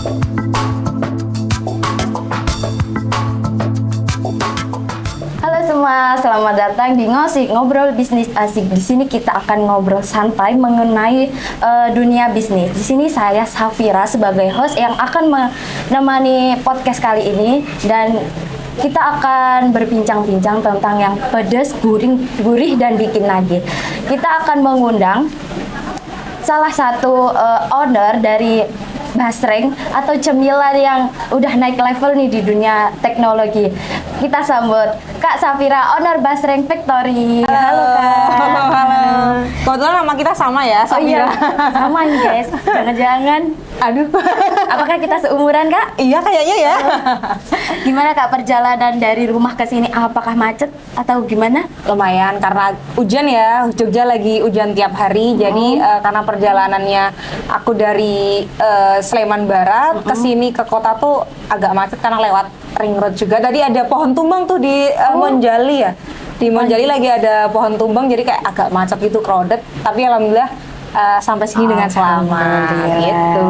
Halo semua, selamat datang di Ngosik Ngobrol Bisnis Asik. Di sini kita akan ngobrol santai mengenai dunia bisnis. Di sini saya Safira sebagai host yang akan menemani podcast kali ini, dan kita akan berbincang-bincang tentang yang pedas, gurih dan bikin nagih. Kita akan mengundang salah satu owner dari basreng atau cemilan yang udah naik level nih di dunia teknologi. Kita sambut Kak Safira, owner Basreng Factory. Halo Kak. Halo. Kebetulan nama kita sama ya, Safira. Oh iya, sama nih guys. Jangan-jangan. Aduh. Apakah kita seumuran Kak? Iya kayaknya ya. Gimana Kak perjalanan dari rumah ke sini? Apakah macet atau gimana? Lumayan karena hujan ya. Jogja lagi hujan tiap hari. Jadi karena perjalanannya aku dari Sleman Barat ke sini ke kota tuh agak macet karena lewat ring road juga. Tadi ada pohon tumbang tuh di Monjali ya. Di Monjali lagi ada pohon tumbang, jadi kayak agak macet gitu, crowded. Tapi alhamdulillah sampai sini dengan selamat gitu.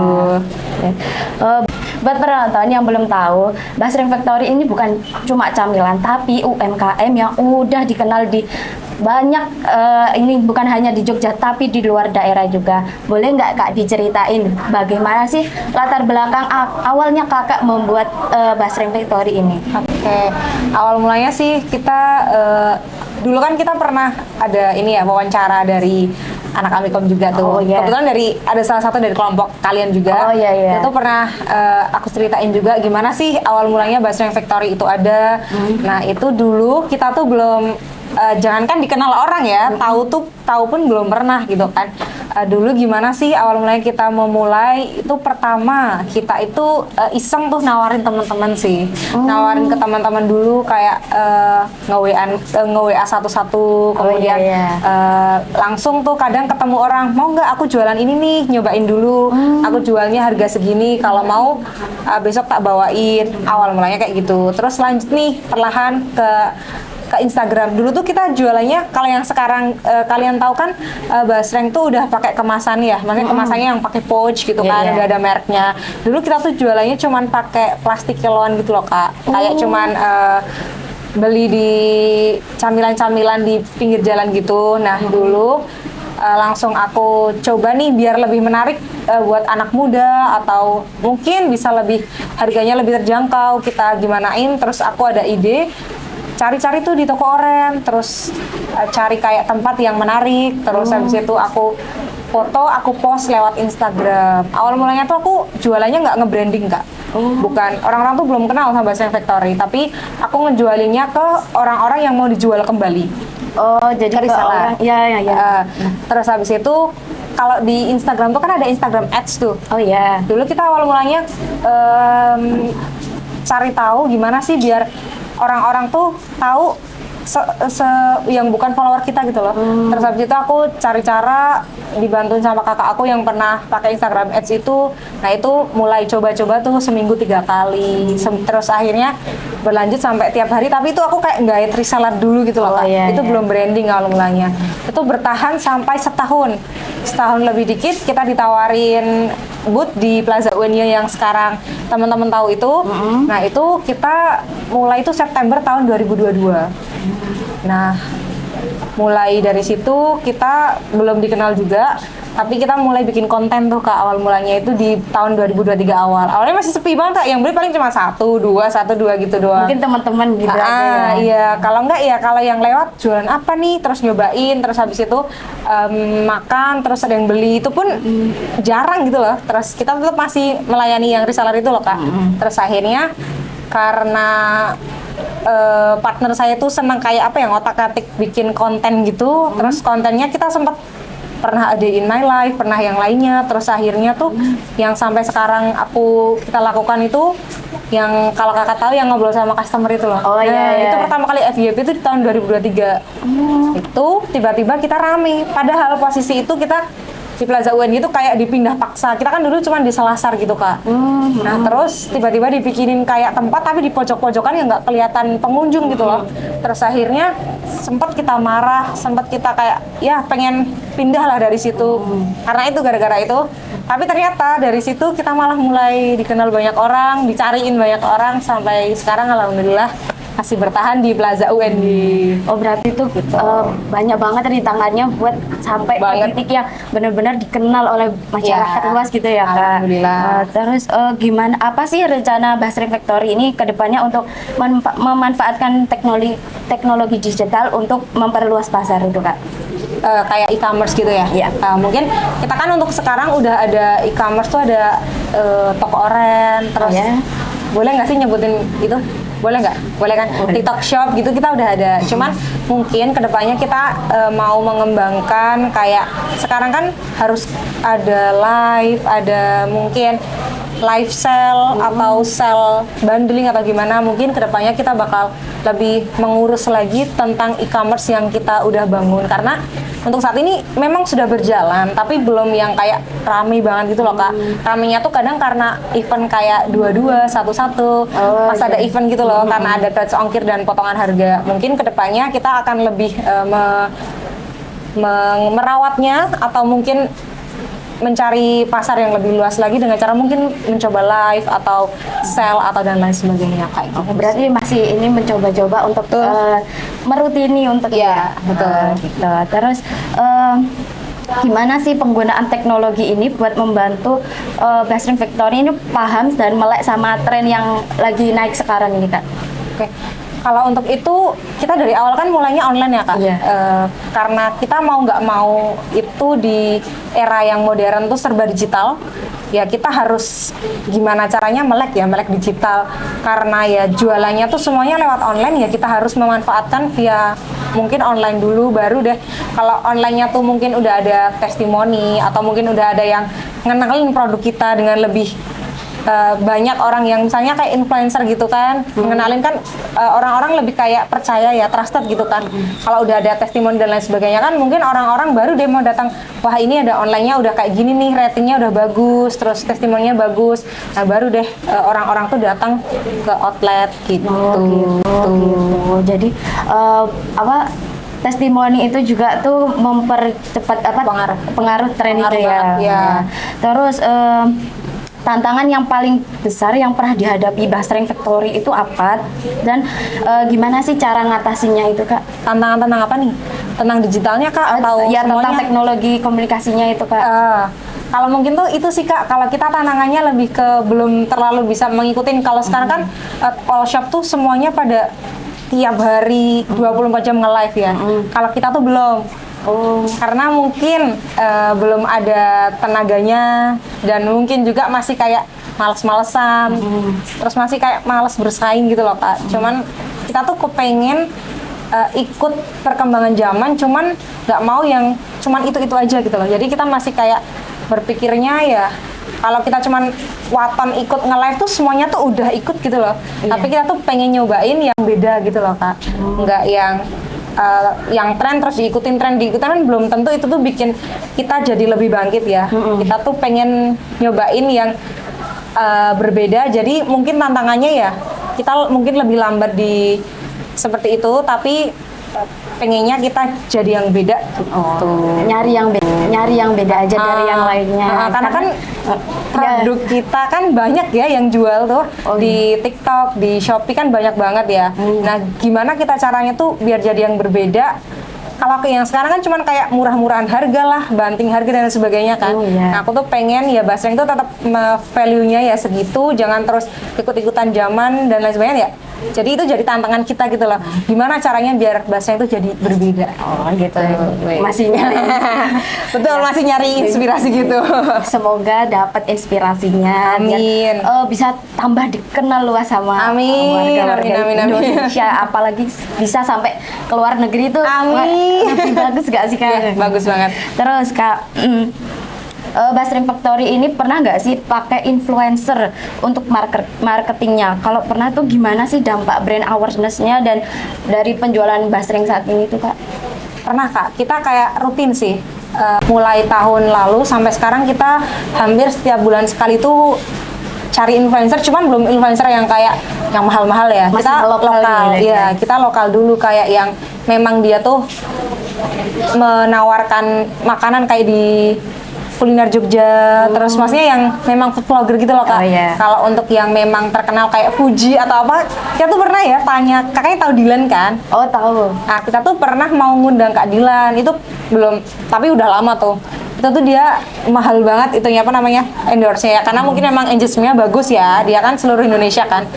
Buat penonton yang belum tahu, Basreng Factory ini bukan cuma camilan, tapi UMKM yang udah dikenal di banyak, ini bukan hanya di Jogja, tapi di luar daerah juga. Boleh nggak Kak diceritain bagaimana sih latar belakang awalnya Kakak membuat Basreng Factory ini? Oke, awal mulanya sih kita dulu kan kita pernah ada ini ya, wawancara dari anak Amikom juga tuh. Oh, yeah. Kebetulan ada salah satu dari kelompok kalian juga. Oh iya, iya. Itu pernah aku ceritain juga gimana sih awal mulanya Basreng Factory itu ada. Nah, itu dulu kita tuh belum jangankan dikenal orang ya, tahu pun belum pernah gitu kan. Dulu gimana sih awal mulanya kita memulai itu, pertama kita itu iseng tuh nawarin teman-teman sih. Nawarin ke teman-teman dulu kayak nge-WA satu-satu, kemudian langsung tuh kadang ketemu orang, mau nggak aku jualan ini nih, nyobain dulu. Aku jualnya harga segini, kalau mau besok tak bawain. Awal mulanya kayak gitu. Terus lanjut nih perlahan ke Instagram. Dulu tuh kita jualannya, kalau yang sekarang kalian tahu kan Basreng tuh udah pakai kemasan ya, maksudnya kemasannya yang pakai pouch gitu kan, udah ada mereknya. Dulu kita tuh jualannya cuman pakai plastik kiloan gitu loh Kak, kayak cuman beli di camilan-camilan di pinggir jalan gitu. Nah dulu langsung aku coba nih biar lebih menarik buat anak muda, atau mungkin bisa lebih harganya lebih terjangkau, kita gimanain. Terus aku ada ide, cari-cari tuh di toko oren, terus cari kayak tempat yang menarik, terus habis itu aku foto, aku post lewat Instagram. Awal mulanya tuh aku jualannya nggak nge-branding Kak, bukan, orang-orang tuh belum kenal sama Basreng Factory, tapi aku ngejualinnya ke orang-orang yang mau dijual kembali. Oh, jadi reseller. Iya. Terus habis itu kalau di Instagram tuh kan ada Instagram Ads tuh. Oh iya. Dulu kita awal mulanya cari tahu gimana sih biar orang-orang tuh tahu yang bukan follower kita gitu loh. Terus habis itu aku cari cara, dibantuin sama kakak aku yang pernah pakai Instagram Ads itu. Nah itu mulai coba-coba tuh seminggu 3 kali. Terus akhirnya berlanjut sampai tiap hari. Tapi itu aku kayak nggak reseller dulu gitu loh Kak. Iya, itu belum branding awal mulanya. Itu bertahan sampai setahun lebih dikit. Kita ditawarin booth di Plaza UNY yang sekarang teman-teman tahu itu. Nah itu kita mulai itu September tahun 2022. Nah, mulai dari situ kita belum dikenal juga, tapi kita mulai bikin konten tuh Kak. Awal mulanya itu di tahun 2023 awal. Awalnya masih sepi banget Kak, yang beli paling cuma 1, 2 gitu doang. Mungkin teman-teman gitu aja ya. Iya, kalau enggak ya kalau yang lewat jualan apa nih, terus nyobain, terus habis itu makan, terus ada yang beli, itu pun jarang gitu loh. Terus kita tetap masih melayani yang reseller itu loh Kak. Terus akhirnya karena partner saya tuh senang kayak apa ya, ngotak-atik bikin konten gitu. Terus kontennya kita sempat pernah ada In My Life, pernah yang lainnya. Terus akhirnya tuh yang sampai sekarang kita lakukan itu yang kalau kakak tahu yang ngobrol sama customer itu loh. Oh iya. Itu pertama kali FYP itu di tahun 2023. Itu tiba-tiba kita rame. Padahal posisi itu kita di Plaza UN itu kayak dipindah paksa. Kita kan dulu cuma di Selasar gitu Kak. Nah terus tiba-tiba dibikinin kayak tempat tapi di pojok-pojokan yang nggak kelihatan pengunjung gitu loh. Terus akhirnya sempat kita marah, sempat kita kayak ya pengen pindah lah dari situ. Karena itu gara-gara itu. Tapi ternyata dari situ kita malah mulai dikenal banyak orang, dicariin banyak orang sampai sekarang alhamdulillah masih bertahan di Plaza UN di. Oh berarti itu banyak banget rintangannya buat sampai ke titik yang benar-benar dikenal oleh masyarakat luas gitu ya Kak. Alhamdulillah. Terus gimana, apa sih rencana Basring Factory ini ke depannya untuk memanfaatkan teknologi digital untuk memperluas pasar itu Kak? Kayak e-commerce gitu ya. Iya. Mungkin kita kan untuk sekarang udah ada e-commerce tuh ada toko oren, terus boleh nggak sih nyebutin itu? Boleh nggak? Boleh kan? TikTok Shop gitu kita udah ada. Cuman mungkin kedepannya kita mau mengembangkan kayak sekarang kan harus ada live, ada mungkin live sale atau sell bundling atau gimana. Mungkin kedepannya kita bakal lebih mengurus lagi tentang e-commerce yang kita udah bangun karena untuk saat ini memang sudah berjalan tapi belum yang kayak rame banget gitu loh Kak. Ramenya tuh kadang karena event kayak dua-dua, satu-satu, pas ada event gitu loh karena ada touch ongkir dan potongan harga. Mungkin kedepannya kita akan lebih merawatnya atau mungkin mencari pasar yang lebih luas lagi dengan cara mungkin mencoba live atau sell atau dan lain sebagainya kayak gitu. Berarti masih ini mencoba-coba untuk merutini untuk betul. Gitu. Terus gimana sih penggunaan teknologi ini buat membantu Basring Factory ini paham dan melek sama tren yang lagi naik sekarang ini Kak? Oke. Kalau untuk itu kita dari awal kan mulainya online ya Kak. Karena kita mau nggak mau itu di era yang modern tuh serba digital. Ya kita harus gimana caranya melek digital. Karena ya jualannya tuh semuanya lewat online ya kita harus memanfaatkan via mungkin online dulu baru deh. Kalau onlinenya tuh mungkin udah ada testimoni atau mungkin udah ada yang ngenalin produk kita dengan lebih banyak orang yang misalnya kayak influencer gitu kan mengenalin kan orang-orang lebih kayak percaya ya trusted gitu kan. Kalau udah ada testimoni dan lain sebagainya kan mungkin orang-orang baru deh mau datang, wah ini ada online-nya udah kayak gini nih, ratingnya udah bagus, terus testimoninya bagus, nah baru deh orang-orang tuh datang ke outlet gitu. Jadi testimoni itu juga tuh mempercepat pengaruh tren itu ya. Terus tantangan yang paling besar yang pernah dihadapi Basring Factory itu apa dan gimana sih cara ngatasinnya itu Kak? Tantangan tentang apa nih? Tentang digitalnya Kak atau ya semuanya? Tentang teknologi komunikasinya itu Kak. Kalau mungkin tuh itu sih Kak, kalau kita tantangannya lebih ke belum terlalu bisa mengikutin. Kalau sekarang kan all shop tuh semuanya pada tiap hari 24 jam nge-live ya. Kalau kita tuh belum. Karena mungkin belum ada tenaganya dan mungkin juga masih kayak males-malesan, terus masih kayak males bersaing gitu loh Kak. Cuman kita tuh kepengen ikut perkembangan zaman, cuman nggak mau yang cuman itu aja gitu loh. Jadi kita masih kayak berpikirnya ya kalau kita cuman waton ikut nge-live tuh semuanya tuh udah ikut gitu loh. Tapi kita tuh pengen nyobain yang beda gitu loh Kak. Nggak yang tren terus diikutin kan belum tentu itu tuh bikin kita jadi lebih bangkit ya. Kita tuh pengen nyobain yang berbeda, jadi mungkin tantangannya ya kita mungkin lebih lambat di seperti itu, tapi pengennya kita jadi yang beda gitu. Nyari yang beda aja dari yang lainnya. Karena kan produk kita kan banyak ya yang jual tuh di TikTok, di Shopee kan banyak banget ya. Nah, gimana kita caranya tuh biar jadi yang berbeda? Kalau yang sekarang kan cuman kayak murah-murahan harga lah, banting harga dan sebagainya kan. Nah, aku tuh pengen ya Basring tuh tetap value-nya ya segitu, jangan terus ikut-ikutan zaman dan lain sebagainya ya. Jadi itu jadi tantangan kita gitu loh. Gimana caranya biar Basring itu jadi berbeda? Gitu. Masih nyari. Betul, masih nyari inspirasi gitu. Semoga dapat inspirasinya. Amin. Biar, bisa tambah dikenal luas sama warga-warga Indonesia. Apalagi bisa sampai ke luar negeri itu. Amin. Lebih bagus gak sih Kak? Bagus banget. Terus Kak, Basring Factory ini pernah nggak sih pakai influencer untuk marketingnya? Kalau pernah tuh gimana sih dampak brand awareness-nya dan dari penjualan Basring saat ini tuh Kak? Pernah Kak, kita kayak rutin sih. mulai tahun lalu sampai sekarang kita hampir setiap bulan sekali tuh cari influencer, cuman belum influencer yang kayak yang mahal-mahal ya. Masih Kita lokal lokal, gitu ya? ya kita lokal dulu kayak yang memang dia tuh menawarkan makanan kayak di kuliner Jogja, terus maksudnya yang memang food vlogger gitu loh Kak. Oh, iya. Kalau untuk yang memang terkenal kayak Fuji atau apa, kita tuh pernah ya tanya, kakaknya tahu Dilan kan? Oh, tahu. Nah, kita tuh pernah mau ngundang Kak Dilan, itu belum, tapi udah lama tuh. Itu tuh dia mahal banget itunya apa namanya endorse-nya ya, karena mungkin emang engagement-nya bagus ya, dia kan seluruh Indonesia kan.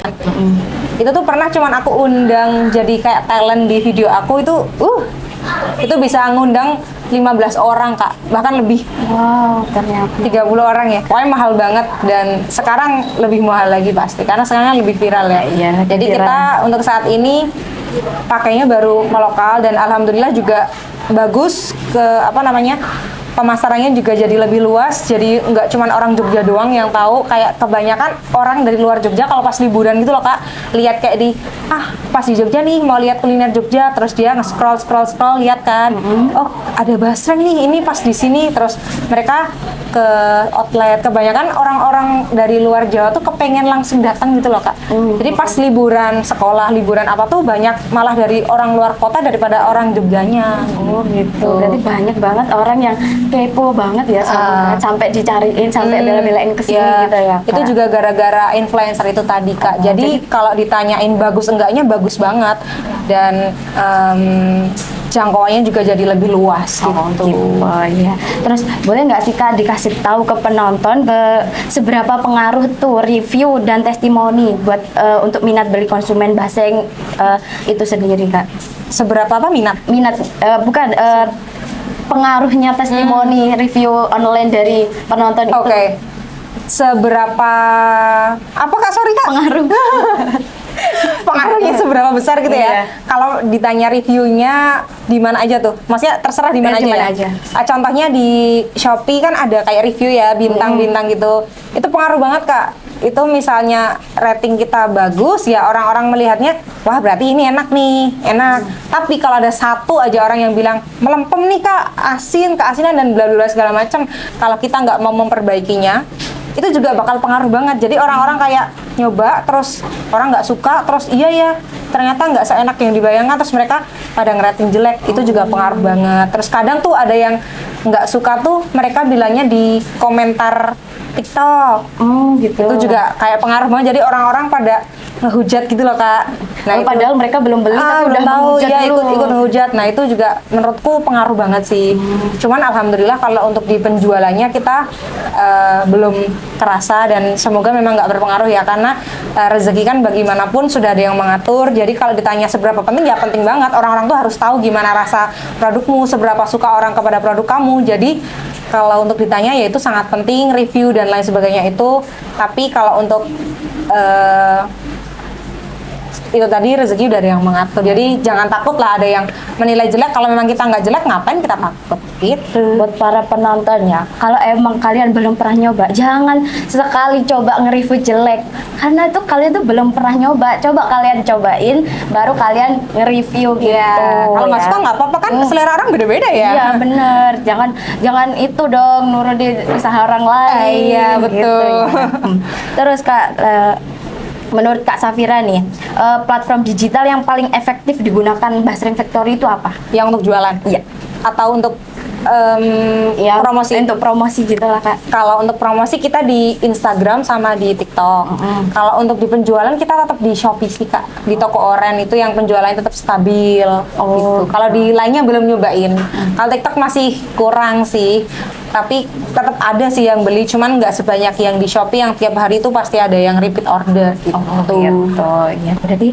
Itu tuh pernah cuman aku undang jadi kayak talent di video aku itu bisa ngundang 15 orang Kak, bahkan lebih. Wow, ternyata. 30 orang ya, pokoknya mahal banget dan sekarang lebih mahal lagi pasti karena sekarang lebih viral ya. Iya, Jadi viral. kita untuk saat ini pakainya baru lokal dan alhamdulillah juga bagus ke apa namanya pemasarannya juga jadi lebih luas, jadi nggak cuma orang Jogja doang yang tahu, kayak kebanyakan orang dari luar Jogja kalau pas liburan gitu loh Kak, lihat kayak di pas di Jogja nih mau lihat kuliner Jogja, terus dia nge-scroll lihat kan, oh ada basreng nih, ini pas di sini, terus mereka ke outlet, kebanyakan orang-orang dari luar Jawa tuh kepengen langsung datang gitu loh Kak. Jadi pas liburan sekolah, liburan apa tuh banyak malah dari orang luar kota daripada orang Jogjanya. Oh gitu. Berarti banyak banget orang yang kepo banget ya sama Kak, sampai dicariin, sampai bela-belain kesini gitu ya Kak. Itu juga gara-gara influencer itu tadi Kak. Jadi kalau ditanyain bagus enggaknya bagus banget dan jangkauannya juga jadi lebih luas gitu. Oh iya. Terus boleh nggak sih Kak dikasih tahu ke penonton seberapa pengaruh tuh review dan testimoni buat untuk minat beli konsumen baseng itu sendiri Kak? Seberapa apa minat? Minat bukan pengaruhnya testimoni review online dari penonton itu. Oke. Seberapa apa Kak? Sorry Kak. Pengaruh. Pengaruhnya seberapa besar gitu ya? Iya. Kalau ditanya reviewnya di mana aja tuh? Maksudnya terserah di mana Di aja mana ya? aja. Contohnya di Shopee kan ada kayak review ya, bintang-bintang gitu. Itu pengaruh banget Kak. Itu misalnya rating kita bagus ya, orang-orang melihatnya wah berarti ini enak nih, enak. Tapi kalau ada satu aja orang yang bilang melempem nih Kak, keasinan dan bla bla segala macam, kalau kita nggak mau memperbaikinya, itu juga bakal pengaruh banget. Jadi orang-orang kayak nyoba terus orang nggak suka, terus iya ya ternyata nggak seenak yang dibayangkan, terus mereka pada ngerating jelek, itu juga pengaruh banget. Terus kadang tuh ada yang nggak suka tuh mereka bilangnya di komentar TikTok. Gitu. Itu juga kayak pengaruh banget, jadi orang-orang pada ngehujat gitu loh Kak. Oh, padahal mereka belum beli tapi belum udah tahu menghujat ya, dulu. ikut ngehujat. Nah itu juga menurutku pengaruh banget sih. Cuman alhamdulillah kalau untuk di penjualannya kita belum kerasa dan semoga memang nggak berpengaruh ya, karena rezeki kan bagaimanapun sudah ada yang mengatur. Jadi kalau ditanya seberapa penting, ya penting banget. Orang-orang tuh harus tahu gimana rasa produkmu, seberapa suka orang kepada produk kamu. Jadi kalau untuk ditanya ya itu sangat penting, review dan lain sebagainya itu. Tapi kalau untuk itu tadi rezeki udah ada yang mengatur, jadi jangan takut lah ada yang menilai jelek. Kalau memang kita nggak jelek, ngapain kita takut gitu. Buat para penonton ya, kalau emang kalian belum pernah nyoba, jangan sekali coba nge-review jelek, karena itu kalian tuh belum pernah nyoba. Coba kalian cobain, baru kalian nge-review gitu. Ya, kalau nggak ya. suka nggak apa-apa kan, selera orang beda-beda ya. Iya bener, jangan itu dong nurunin usaha orang lain. Iya, betul. ya. Terus Kak, menurut Kak Safira nih, platform digital yang paling efektif digunakan Basreng Factory itu apa? Yang untuk jualan? Iya. Atau untuk Ya, promosi? untuk promosi gitu lah Kak. Kalau untuk promosi kita di Instagram sama di TikTok. Kalau untuk di penjualan kita tetap di Shopee sih Kak. Di toko oren itu yang penjualannya tetap stabil. Gitu. Kalau di lainnya belum nyobain. Kalau TikTok masih kurang sih. Tapi tetap ada sih yang beli, cuman nggak sebanyak yang di Shopee yang tiap hari itu pasti ada yang repeat order gitu. Gitu. Ya, berarti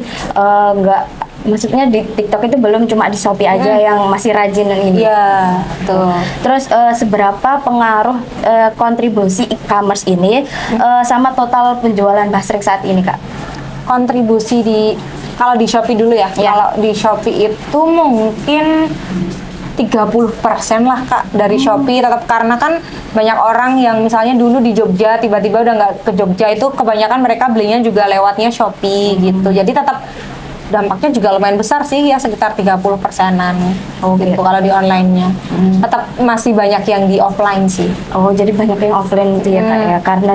nggak, maksudnya di TikTok itu belum cuma di Shopee aja yang masih rajin ini. Iya, betul. Terus seberapa pengaruh kontribusi e-commerce ini sama total penjualan Basreng saat ini Kak? Kontribusi kalau di Shopee dulu ya. Ya. Kalau di Shopee itu mungkin 30% lah Kak dari Shopee, tetap karena kan banyak orang yang misalnya dulu di Jogja tiba-tiba udah nggak ke Jogja, itu kebanyakan mereka belinya juga lewatnya Shopee gitu. Jadi tetap dampaknya juga lumayan besar sih ya, sekitar 30%-an gitu kalau di online-nya. Tetap masih banyak yang di offline sih. Oh, jadi banyak yang offline gitu ya Kak ya, karena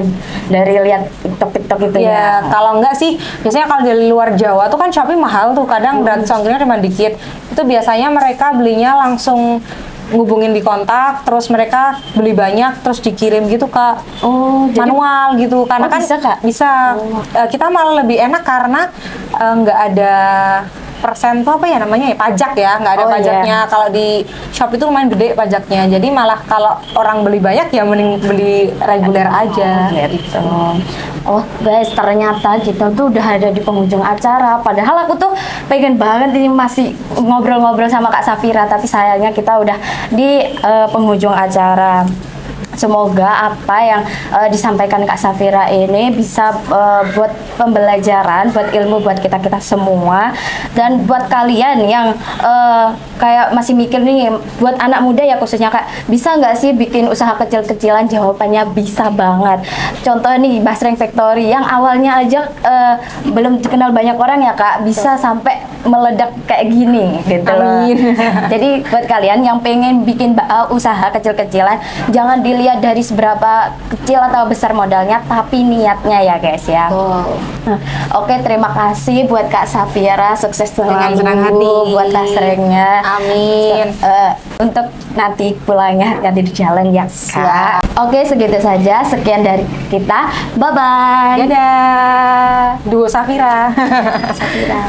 dari lihat TikTok itu Ya, ya. kalau enggak sih, biasanya kalau dari luar Jawa tuh kan Shopee mahal tuh, kadang gratis ongkirnya cuma dikit. Itu biasanya mereka belinya langsung ngubungin di kontak, terus mereka beli banyak, terus dikirim gitu Kak. Oh, jadi Manual gitu, karena kan bisa, Kak? bisa. Kita malah lebih enak karena nggak ada persen tuh apa ya namanya ya, pajak ya, nggak ada Oh, iya. pajaknya. Kalau di Shopee itu lumayan gede pajaknya, jadi malah kalau orang beli banyak ya mending beli reguler aja. gitu. Oh guys, ternyata kita tuh udah ada di penghujung acara. Padahal aku tuh pengen banget ini masih ngobrol-ngobrol sama Kak Safira, tapi sayangnya kita udah di penghujung acara. Semoga apa yang disampaikan Kak Safira ini bisa buat pembelajaran, buat ilmu buat kita-kita semua, dan buat kalian yang kayak masih mikir nih, buat anak muda ya khususnya Kak, bisa nggak sih bikin usaha kecil-kecilan? Jawabannya bisa banget. Contoh nih, Basreng Factory yang awalnya aja belum dikenal banyak orang ya Kak, bisa sampai meledak kayak gini gitu loh. Amin. Jadi buat kalian yang pengen bikin usaha kecil-kecilan, jangan dilihat dari seberapa kecil atau besar modalnya, tapi niatnya ya guys ya. Nah, oke, terima kasih buat Kak Safira, sukses Dengan selalu senang hati. buat Basrengnya. Amin. Untuk nanti pulangnya hati-hati di jalan ya Kak. Oke, segitu saja. Sekian dari kita. Bye-bye. Dadah. Duo Safira. Safira.